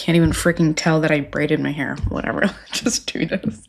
can't even freaking tell that I braided my hair. Whatever, just do this.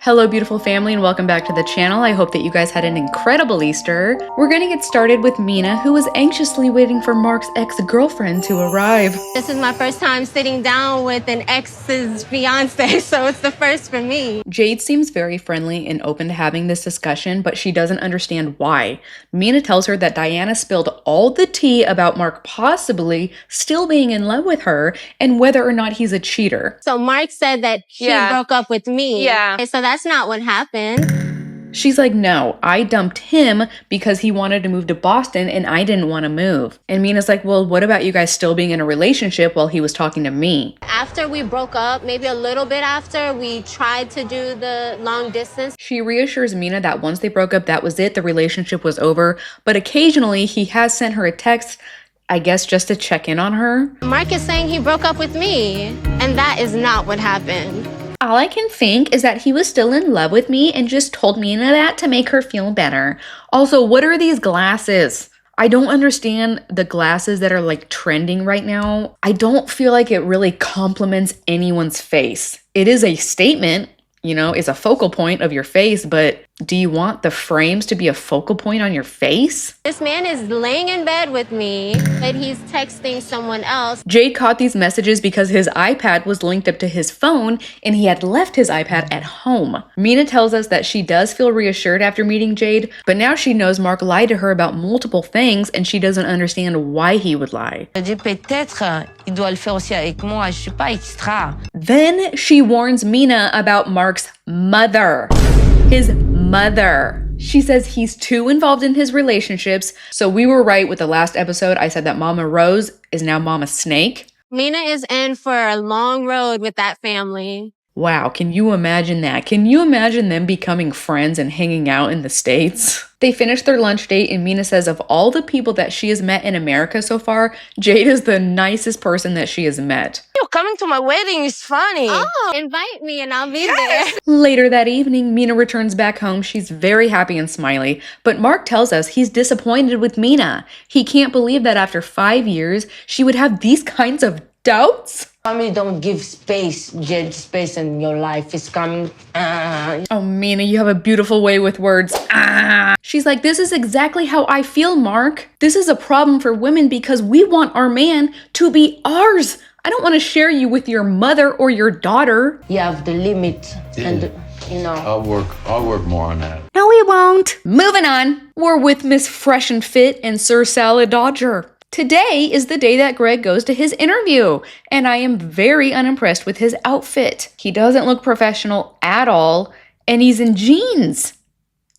Hello beautiful family and welcome back to the channel. I hope that you guys had an incredible Easter. We're gonna get started with Mina, who was anxiously waiting for Mark's ex-girlfriend to arrive. This is my first time sitting down with an ex's fiance, so it's the first for me. Jade seems very friendly and open to having this discussion, but she doesn't understand why. Mina tells her that Diana spilled all the tea about Mark possibly still being in love with her and whether or not he's a cheater. So Mark said that he broke up with me. Yeah. So that's not what happened. She's like, no, I dumped him because he wanted to move to Boston and I didn't want to move. And Mina's like, well, what about you guys still being in a relationship while he was talking to me? After we broke up, maybe a little bit after, we tried to do the long distance. She reassures Mina that once they broke up, that was it, the relationship was over. But occasionally he has sent her a text, I guess just to check in on her. Mark is saying he broke up with me, and that is not what happened. All I can think is that he was still in love with me and just told Mina that to make her feel better. Also, what are these glasses? I don't understand the glasses that are like trending right now. I don't feel like it really compliments anyone's face. It is a statement, you know, it's a focal point of your face, but do you want the frames to be a focal point on your face? This man is laying in bed with me, but he's texting someone else. Jade caught these messages because his iPad was linked up to his phone and he had left his iPad at home. Mina tells us that she does feel reassured after meeting Jade, but now she knows Mark lied to her about multiple things and she doesn't understand why he would lie. Then she warns Mina about Mark's mother. His mother. She says he's too involved in his relationships. So we were right with the last episode. I said that Mama Rose is now Mama Snake. Mina is in for a long road with that family. Wow, can you imagine that? Can you imagine them becoming friends and hanging out in the States? They finish their lunch date and Mina says of all the people that she has met in America so far, Jade is the nicest person that she has met. Yo, coming to my wedding is funny. Oh, invite me and I'll be there. Later that evening, Mina returns back home. She's very happy and smiley, but Mark tells us he's disappointed with Mina. He can't believe that after 5 years, she would have these kinds of doubts. Family don't give space, Jade, space in your life is coming. Oh, Mina, you have a beautiful way with words. She's like, this is exactly how I feel, Mark. This is a problem for women because we want our man to be ours. I don't want to share you with your mother or your daughter. You have the limit and, you know. I'll work more on that. No, we won't. Moving on. We're with Miss Fresh and Fit and Sir Salad Dodger. Today is the day that Greg goes to his interview, and I am very unimpressed with his outfit. He doesn't look professional at all, and he's in jeans.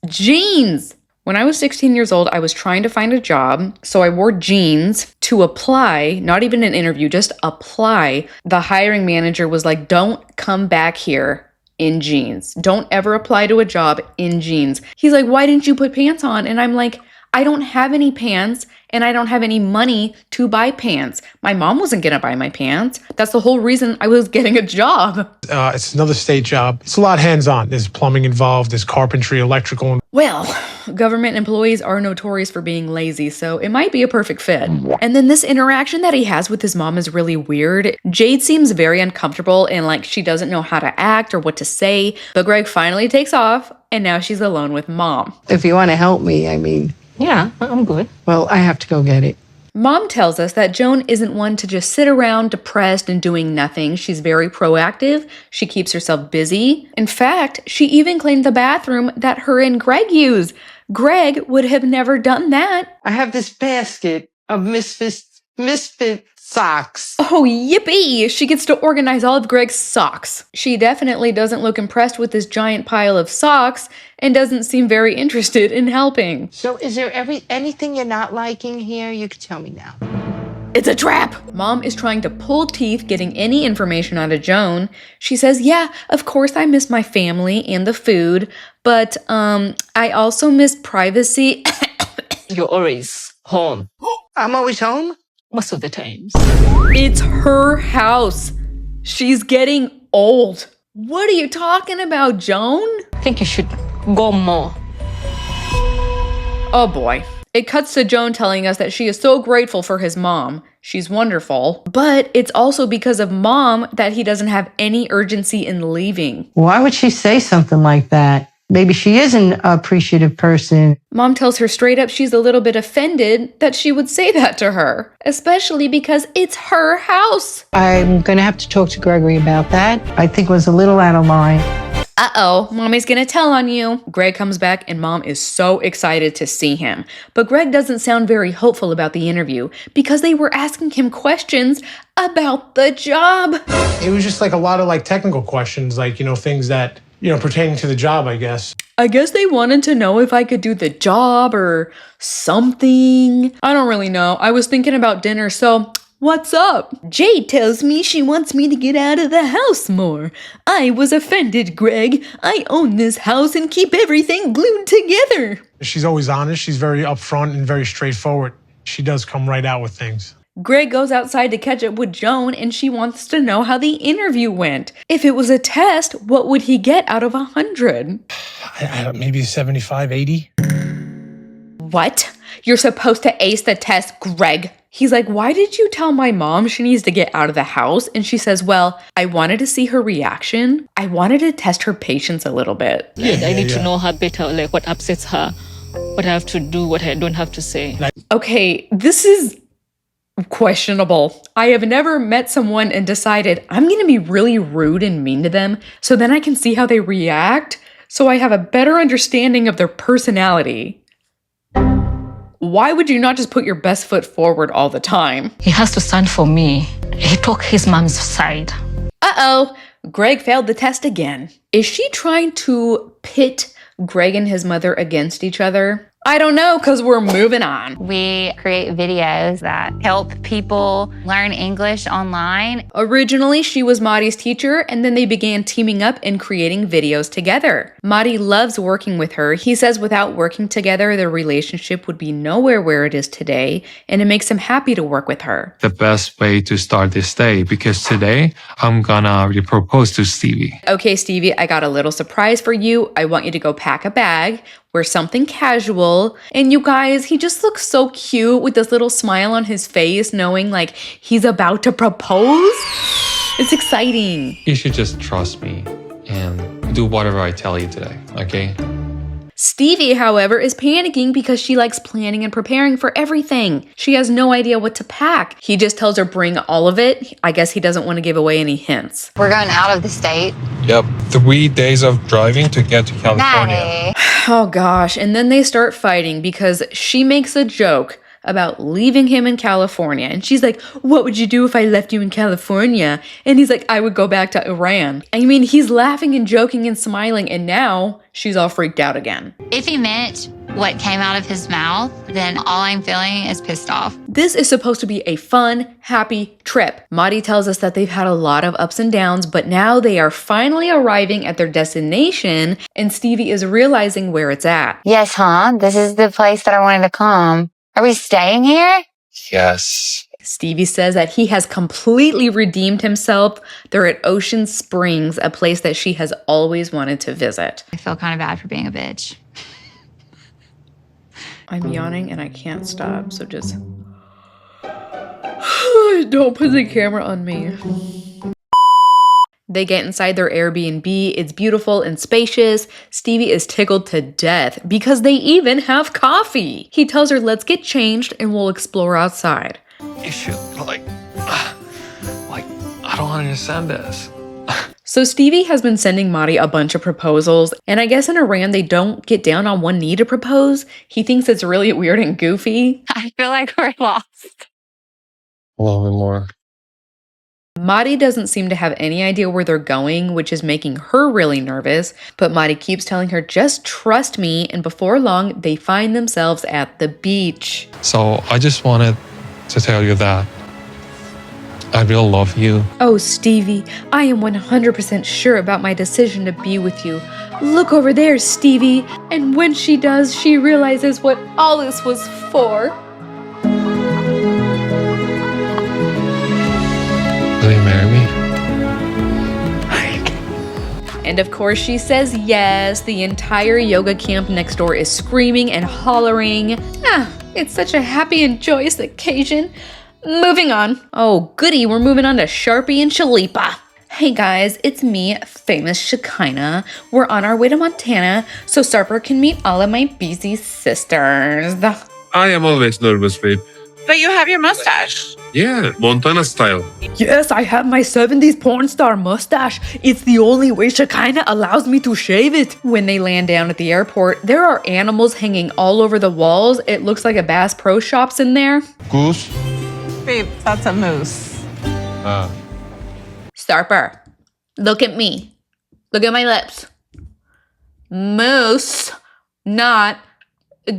Jeans! When I was 16 years old, I was trying to find a job, so I wore jeans to apply, not even an interview, just apply. The hiring manager was like, don't come back here in jeans. Don't ever apply to a job in jeans. He's like, why didn't you put pants on? And I'm like, I don't have any pants and I don't have any money to buy pants. My mom wasn't gonna buy my pants. That's the whole reason I was getting a job. It's another state job. It's a lot hands-on. There's plumbing involved, there's carpentry, electrical. Well, government employees are notorious for being lazy, so it might be a perfect fit. And then this interaction that he has with his mom is really weird. Jade seems very uncomfortable and like she doesn't know how to act or what to say, but Greg finally takes off and now she's alone with mom. If you want to help me, I mean... Yeah, I'm good. Well, I have to go get it. Mom tells us that Joan isn't one to just sit around depressed and doing nothing. She's very proactive. She keeps herself busy. In fact, she even cleaned the bathroom that her and Greg use. Greg would have never done that. I have this basket of misfit socks. Oh, yippee! She gets to organize all of Greg's socks. She definitely doesn't look impressed with this giant pile of socks and doesn't seem very interested in helping. So is there anything you're not liking here? You can tell me now. It's a trap! Mom is trying to pull teeth getting any information out of Joan. She says, yeah, of course I miss my family and the food, but I also miss privacy. You're always home. I'm always home? Most of the times. It's her house. She's getting old. What are you talking about, Joan? I think you should go more. Oh boy. It cuts to Joan telling us that she is so grateful for his mom. She's wonderful. But it's also because of Mom that he doesn't have any urgency in leaving. Why would she say something like that? Maybe she is an appreciative person. Mom tells her straight up she's a little bit offended that she would say that to her, especially because it's her house. I'm going to have to talk to Gregory about that. I think it was a little out of line. Uh-oh, Mommy's gonna tell on you. Greg comes back and Mom is so excited to see him. But Greg doesn't sound very hopeful about the interview because they were asking him questions about the job. It was just like a lot of like technical questions, like, things that, pertaining to the job, I guess. I guess they wanted to know if I could do the job or something. I don't really know. I was thinking about dinner, so what's up? Jade tells me she wants me to get out of the house more. I was offended, Greg. I own this house and keep everything glued together. She's always honest. She's very upfront and very straightforward. She does come right out with things. Greg goes outside to catch up with Joan and she wants to know how the interview went. If it was a test, what would he get out of 100? Maybe 75, 80. What? You're supposed to ace the test, Greg. He's like, why did you tell my mom she needs to get out of the house? And she says, well, I wanted to see her reaction. I wanted to test her patience a little bit. I need to know her better, like what upsets her, what I have to do, what I don't have to say. Okay, this is questionable. I have never met someone and decided I'm going to be really rude and mean to them so then I can see how they react so I have a better understanding of their personality. Why would you not just put your best foot forward all the time? He has to stand for me. He took his mom's side. Uh-oh, Greg failed the test again. Is she trying to pit Greg and his mother against each other? I don't know, because we're moving on. We create videos that help people learn English online. Originally, she was Mahdi's teacher, and then they began teaming up and creating videos together. Mahdi loves working with her. He says without working together, their relationship would be nowhere where it is today, and it makes him happy to work with her. The best way to start this day, because today I'm gonna propose to Stevi. Okay, Stevi, I got a little surprise for you. I want you to go pack a bag, wear something casual, and you guys, he just looks so cute with this little smile on his face, knowing like he's about to propose. It's exciting. You should just trust me and do whatever I tell you today, okay? Stevi, however, is panicking because she likes planning and preparing for everything. She has no idea what to pack. He just tells her bring all of it. I guess he doesn't want to give away any hints. We're going out of the state. Yep, 3 days of driving to get to California. Maddie. Oh gosh, and then they start fighting because she makes a joke about leaving him in California. And she's like, what would you do if I left you in California? And he's like, I would go back to Iran. I mean, he's laughing and joking and smiling, and now she's all freaked out again. If he meant what came out of his mouth, then all I'm feeling is pissed off. This is supposed to be a fun, happy trip. Mahdi tells us that they've had a lot of ups and downs, but now they are finally arriving at their destination, and Stevi is realizing where it's at. Yes, huh? This is the place that I wanted to come. Are we staying here? Yes. Stevi says that he has completely redeemed himself. They're at Ocean Springs, a place that she has always wanted to visit. I feel kind of bad for being a bitch. I'm yawning and I can't stop, so just... Don't put the camera on me. They get inside their Airbnb. It's beautiful and spacious. Stevi is tickled to death because they even have coffee. He tells her, let's get changed and we'll explore outside. You should, like, I don't understand this. So Stevi has been sending Mahdi a bunch of proposals, and I guess in Iran they don't get down on one knee to propose. He thinks it's really weird and goofy. I feel like we're lost. A little bit more. Mahdi doesn't seem to have any idea where they're going, which is making her really nervous, but Mahdi keeps telling her, just trust me, and before long, they find themselves at the beach. So I just wanted to tell you that I really love you. Oh, Stevi, I am 100% sure about my decision to be with you. Look over there, Stevi. And when she does, she realizes what all this was for. Will you marry me? And of course she says yes. The entire yoga camp next door is screaming and hollering. It's such a happy and joyous occasion. Moving on. Oh, goody, we're moving on to Sharpie and Shalipa. Hey guys, it's me, famous Shekinah. We're on our way to Montana so Sarper can meet all of my busy sisters. I am always nervous, babe. But you have your mustache. Yeah, Montana style. Yes, I have my 70s porn star mustache. It's the only way Shekinah allows me to shave it. When they land down at the airport, there are animals hanging all over the walls. It looks like a Bass Pro Shops in there. Goose? Babe, that's a moose. Sarper, look at me. Look at my lips. Moose, not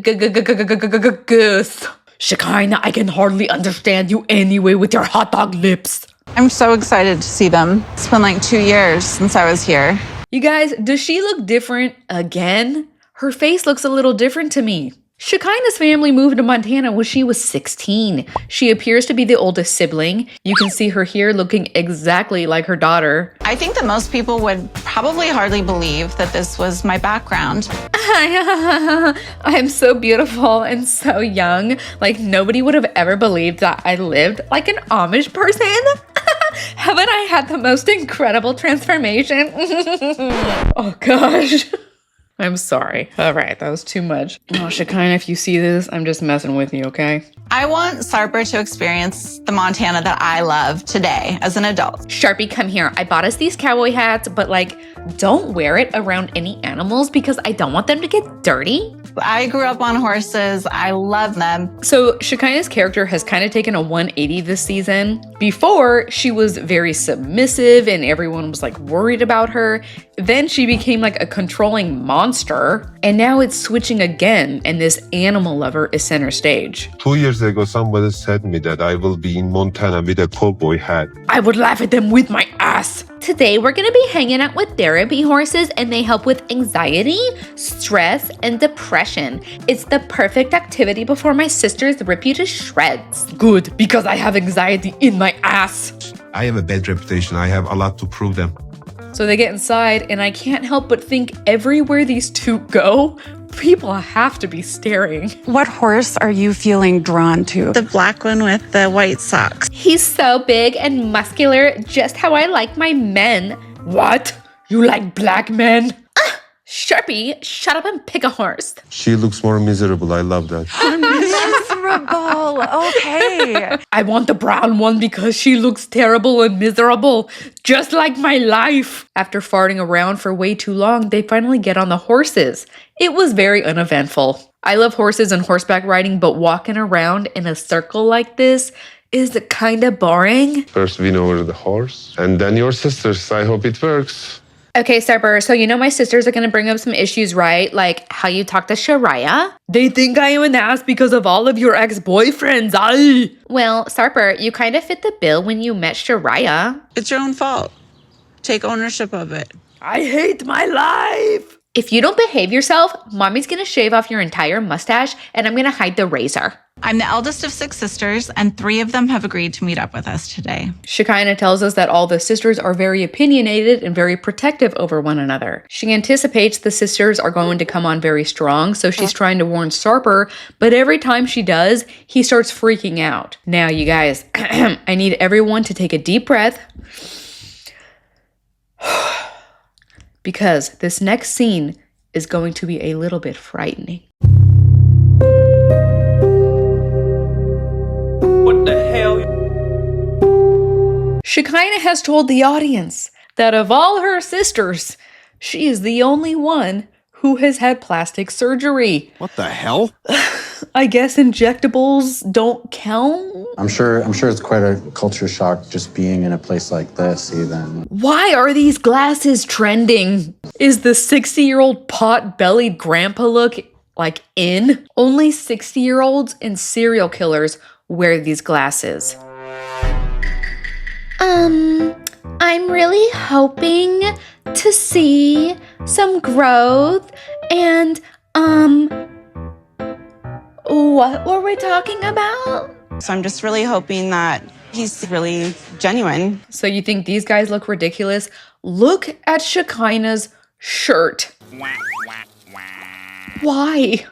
goose. Shekinah, I can hardly understand you anyway with your hot dog lips. I'm so excited to see them. It's been like 2 years since I was here. You guys, does she look different again? Her face looks a little different to me. Shekinah's family moved to Montana when she was 16. She appears to be the oldest sibling. You can see her here looking exactly like her daughter. I think that most people would probably hardly believe that this was my background. I'm so beautiful and so young. Like nobody would have ever believed that I lived like an Amish person. Haven't I had the most incredible transformation? Oh gosh. I'm sorry. All right, that was too much. Oh, Shekinah, if you see this, I'm just messing with you, okay? I want Sarper to experience the Montana that I love today as an adult. Sharpie, come here. I bought us these cowboy hats, but like, don't wear it around any animals because I don't want them to get dirty. I grew up on horses. I love them. So Shekinah's character has kind of taken a 180 this season. Before, she was very submissive and everyone was like worried about her. Then she became like a controlling monster. And now it's switching again and this animal lover is center stage. 2 years ago, somebody said me that I will be in Montana with a cowboy hat. I would laugh at them with my ass. Today, we're gonna be hanging out with therapy horses and they help with anxiety, stress, and depression. It's the perfect activity before my sisters rip you to shreds. Good, because I have anxiety in my ass. I have a bad reputation. I have a lot to prove them. So they get inside and I can't help but think everywhere these two go, people have to be staring. What horse are you feeling drawn to? The black one with the white socks. He's so big and muscular, just how I like my men. What? You like black men? Sharpie, shut up and pick a horse. She looks more miserable. I love that. Miserable. Okay. I want the brown one because she looks terrible and miserable, just like my life. After farting around for way too long, they finally get on the horses. It was very uneventful. I love horses and horseback riding, but walking around in a circle like this is kind of boring. First win over the horse, and then your sisters. I hope it works. Okay, Sarper, so you know my sisters are going to bring up some issues, right? Like how you talk to Shariah. They think I am an ass because of all of your ex-boyfriends. Aye. Well, Sarper, you kind of fit the bill when you met Shariah. It's your own fault. Take ownership of it. I hate my life. If you don't behave yourself, mommy's going to shave off your entire mustache and I'm going to hide the razor. I'm the eldest of 6 sisters, and 3 of them have agreed to meet up with us today. Shekinah tells us that all the sisters are very opinionated and very protective over one another. She anticipates the sisters are going to come on very strong, so she's trying to warn Sarper, but every time she does, he starts freaking out. Now, you guys, I need everyone to take a deep breath because this next scene is going to be a little bit frightening. What the hell? Shekinah has told the audience that of all her sisters, she is the only one who has had plastic surgery. What the hell? I guess injectables don't count? I'm sure it's quite a culture shock just being in a place like this even. Why are these glasses trending? Is the 60-year-old pot-bellied grandpa look like in? Only 60-year-olds and serial killers wear these glasses. I'm really hoping to see some growth and, what were we talking about? So I'm just really hoping that he's really genuine. So you think these guys look ridiculous? Look at Shekinah's shirt. Why?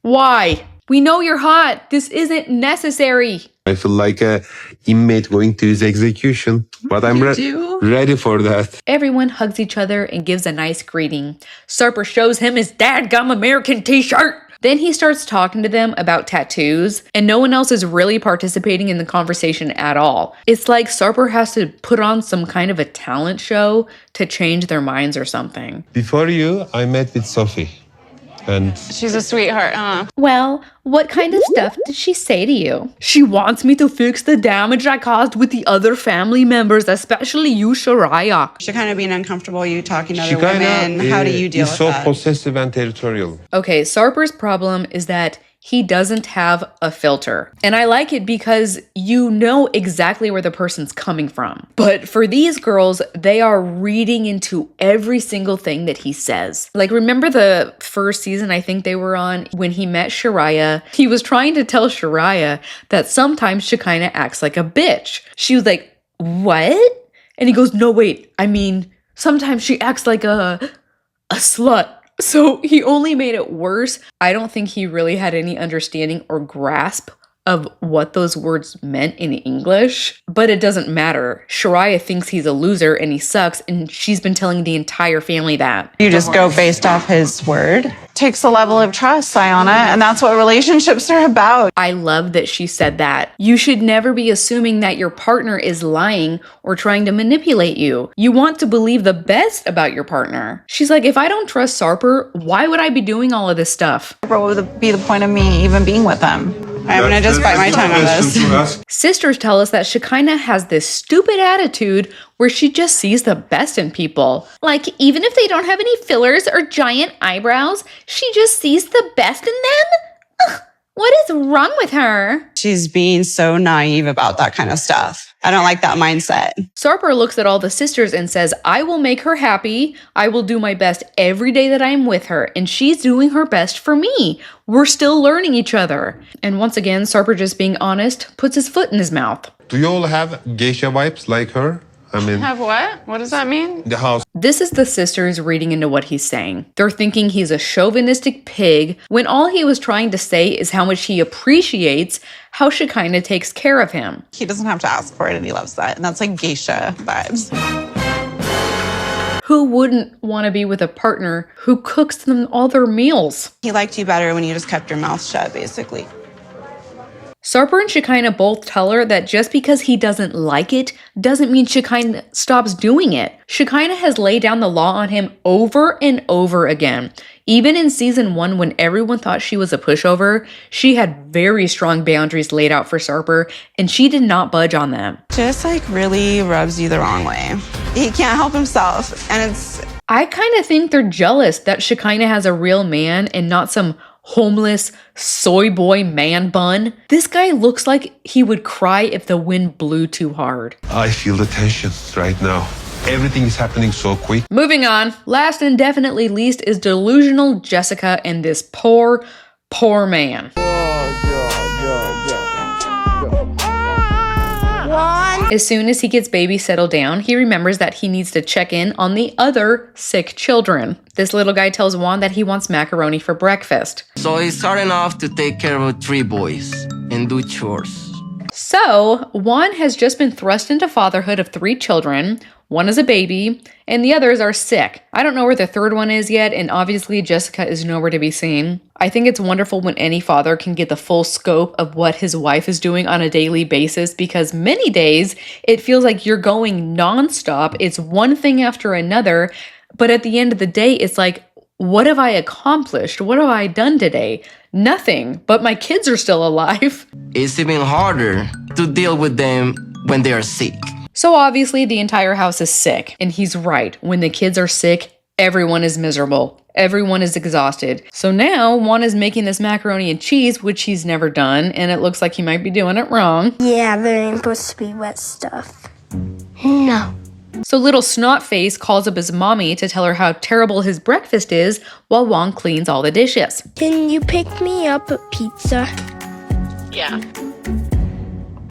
Why? We know you're hot. This isn't necessary. I feel like a inmate going to his execution, but I'm ready for that. Everyone hugs each other and gives a nice greeting. Sarper shows him his dadgum American t-shirt. Then he starts talking to them about tattoos, and no one else is really participating in the conversation at all. It's like Sarper has to put on some kind of a talent show to change their minds or something. Before you, I met with Sophie. And She's a sweetheart, huh? Well, what kind of stuff did she say to you? She wants me to fix the damage I caused with the other family members, especially you, Shariah. Shekinah being uncomfortable, you talking to other women. How do you deal with so that? possessive and territorial. Okay, Sarper's problem is that he doesn't have a filter. And I like it because you know exactly where the person's coming from. But for these girls, they are reading into every single thing that he says. Like, remember the first season I think they were on when he met Shariah? He was trying to tell Shariah that sometimes Shekinah acts like a bitch. She was like, what? And he goes, no, wait, I mean, sometimes she acts like a slut. So he only made it worse. I don't think he really had any understanding or grasp of what those words meant in English, but it doesn't matter. Shariah thinks he's a loser and he sucks, and she's been telling the entire family that. You just go based off his word. Takes a level of trust, Sayana, and that's what relationships are about. I love that she said that. You should never be assuming that your partner is lying or trying to manipulate you. You want to believe the best about your partner. She's like, if I don't trust Sarper, why would I be doing all of this stuff? What would be the point of me even being with them? I'm gonna just bite my tongue on this. Sisters tell us that Shekinah has this stupid attitude where she just sees the best in people. Like, even if they don't have any fillers or giant eyebrows, she just sees the best in them? Ugh, what is wrong with her? She's being so naive about that kind of stuff. I don't like that mindset. Sarper looks at all the sisters and says, I will make her happy. I will do my best every day that I'm with her, and she's doing her best for me. We're still learning each other. And once again, Sarper, just being honest, puts his foot in his mouth. Do you all have geisha vibes like her? I mean, Have what? What does that mean? the house. This is the sisters reading into what he's saying. They're thinking he's a chauvinistic pig when all he was trying to say is how much he appreciates how Shekinah takes care of him. He doesn't have to ask for it and he loves that. And that's like geisha vibes. Who wouldn't want to be with a partner who cooks them all their meals? He liked you better when you just kept your mouth shut, basically. Sarper and Shekinah both tell her that just because he doesn't like it doesn't mean Shekinah stops doing it. Shekinah has laid down the law on him over and over again. Even in season 1, when everyone thought she was a pushover, she had very strong boundaries laid out for Sarper, and she did not budge on them. Just like really rubs you the wrong way. He can't help himself. And it's... I kind of think they're jealous that Shekinah has a real man and not some homeless soy boy man bun. This guy looks like he would cry if the wind blew too hard. I feel the tension right now. Everything is happening so quick. Moving on, last and definitely least is delusional Jessica and this poor man. As soon as he gets baby settled down, he remembers that he needs to check in on the other sick children. This little guy tells Juan that he wants macaroni for breakfast. So he's starting off to take care of 3 boys and do chores. So, Juan has just been thrust into fatherhood of 3 children. One is a baby, and the others are sick. I don't know where the third one is yet, and obviously Jessica is nowhere to be seen. I think it's wonderful when any father can get the full scope of what his wife is doing on a daily basis, because many days it feels like you're going nonstop. It's one thing after another, but at the end of the day, it's like, what have I accomplished? What have I done today? Nothing, but my kids are still alive. It's even harder to deal with them when they are sick. So obviously the entire house is sick, and he's right. When the kids are sick, everyone is miserable. Everyone is exhausted. So now Juan is making this macaroni and cheese, which he's never done, and it looks like he might be doing it wrong. Yeah, there ain't supposed to be wet stuff. No. So little Snotface calls up his mommy to tell her how terrible his breakfast is while Juan cleans all the dishes. Can you pick me up a pizza? Yeah.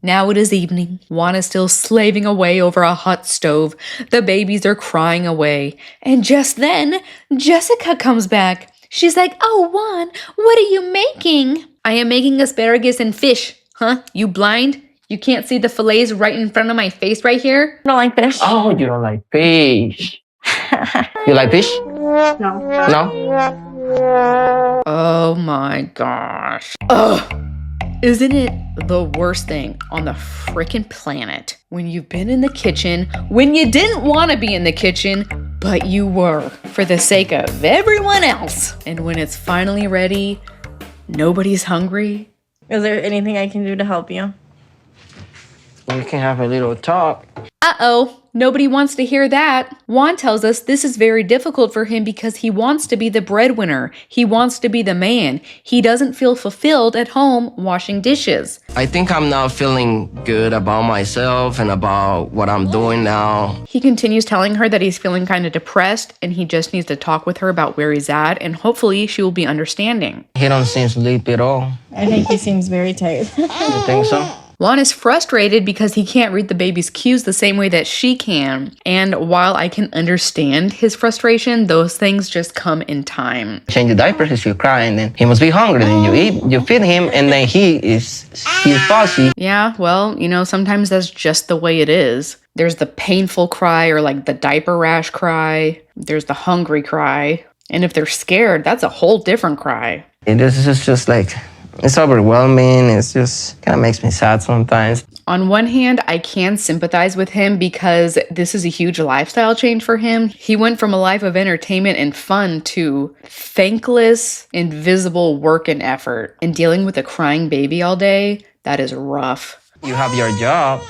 Now it is evening. Juan is still slaving away over a hot stove. The babies are crying away. And just then, Jessica comes back. She's like, "Oh, Juan, what are you making?" "I am making asparagus and fish." Huh? You blind? You can't see the fillets right in front of my face right here? I don't like fish. Oh, you don't like fish. You like fish? No. No? Oh my gosh. Ugh. Isn't it the worst thing on the frickin' planet when you've been in the kitchen, when you didn't want to be in the kitchen, but you were for the sake of everyone else, and when it's finally ready, nobody's hungry? Is there anything I can do to help you? We can have a little talk. Uh-oh, nobody wants to hear that. Juan tells us this is very difficult for him because he wants to be the breadwinner. He wants to be the man. He doesn't feel fulfilled at home washing dishes. I think I'm now feeling good about myself and about what I'm doing now. He continues telling her that he's feeling kind of depressed and he just needs to talk with her about where he's at, and hopefully she will be understanding. He don't seem sleepy at all. I think he seems very tired. You think so? Juan is frustrated because he can't read the baby's cues the same way that she can. And while I can understand his frustration, those things just come in time. Change the diapers, he's still crying, then he must be hungry. Then you eat, you feed him, and then he's fussy. Yeah, well, sometimes that's just the way it is. There's the painful cry or like the diaper rash cry. There's the hungry cry. And if they're scared, that's a whole different cry. It is just like, it's overwhelming. It's just kind of makes me sad sometimes. On one hand, I can sympathize with him because this is a huge lifestyle change for him. He went from a life of entertainment and fun to thankless, invisible work and effort. And dealing with a crying baby all day, that is rough. You have your job.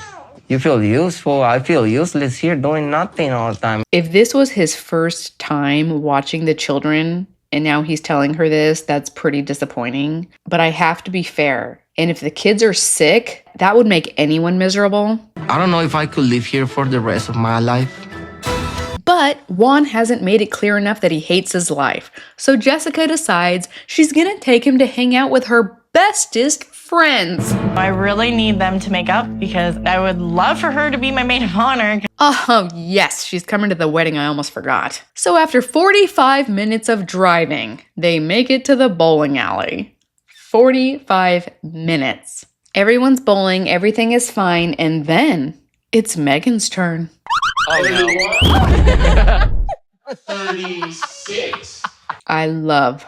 You feel useful. I feel useless here doing nothing all the time. If this was his first time watching the children, and now he's telling her this, that's pretty disappointing. But I have to be fair. And if the kids are sick, that would make anyone miserable. I don't know if I could live here for the rest of my life. But Juan hasn't made it clear enough that he hates his life. So Jessica decides she's gonna take him to hang out with her bestest friends. I really need them to make up because I would love for her to be my maid of honor. Oh, yes, she's coming to the wedding, I almost forgot. So after 45 minutes of driving, they make it to the bowling alley. 45 minutes. Everyone's bowling, everything is fine, and then it's Megan's turn. Oh, no. 36. I love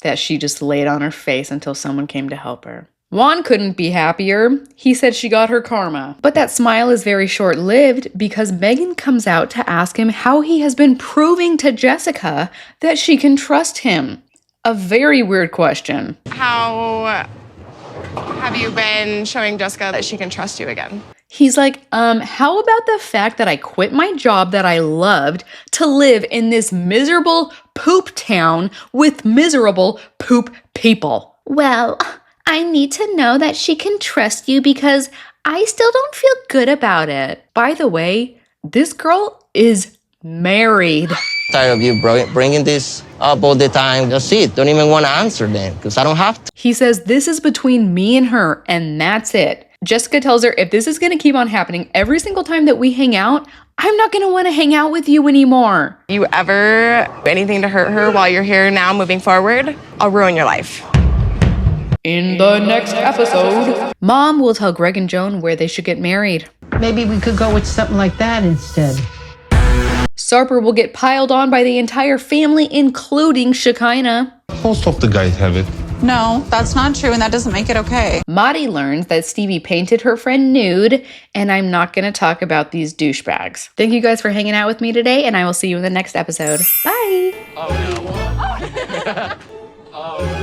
that she just laid on her face until someone came to help her. Juan couldn't be happier. He said she got her karma. But that smile is very short-lived because Megan comes out to ask him how he has been proving to Jessica that she can trust him. A very weird question. How have you been showing Jessica that she can trust you again? He's like, how about the fact that I quit my job that I loved to live in this miserable poop town with miserable poop people? Well, I need to know that she can trust you because I still don't feel good about it. By the way, this girl is married. Tired of you bringing this up all the time. That's it. Don't even want to answer then because I don't have to. He says this is between me and her, and that's it. Jessica tells her if this is going to keep on happening every single time that we hang out, I'm not going to want to hang out with you anymore. You ever do anything to hurt her while you're here now moving forward, I'll ruin your life. In the next episode, Mom will tell Greg and Joan where they should get married. Maybe we could go with something like that instead. Sarper will get piled on by the entire family, including Shekinah. Most of the guys have it. No, that's not true, and that doesn't make it okay. Mahdi learns that Stevi painted her friend nude, and I'm not going to talk about these douchebags. Thank you guys for hanging out with me today, and I will see you in the next episode. Bye! Oh, no. Oh, no.